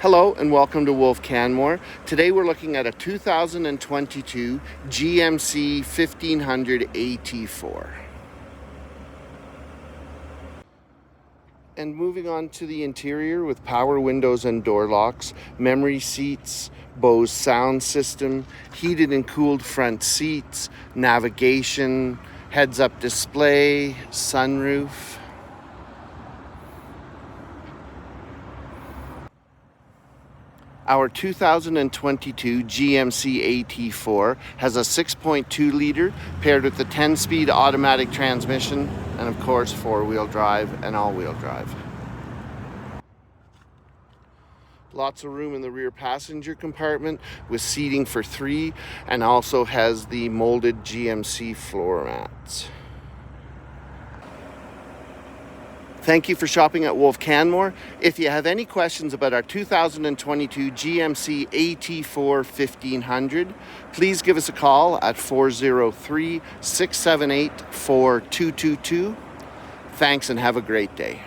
Hello and welcome to Wolfe Canmore. Today we're looking at a 2022 GMC 1500 AT4. And moving on to the interior with power windows and door locks, memory seats, Bose sound system, heated and cooled front seats, navigation, heads-up display, sunroof. Our 2022 GMC AT4 has a 6.2 liter paired with the 10-speed automatic transmission and of course 4-wheel drive and all-wheel drive. Lots of room in the rear passenger compartment with seating for 3 and also has the molded GMC floor mats. Thank you for shopping at Wolfe Canmore. If you have any questions about our 2022 GMC AT4 1500, please give us a call at 403-678-4222. Thanks and have a great day.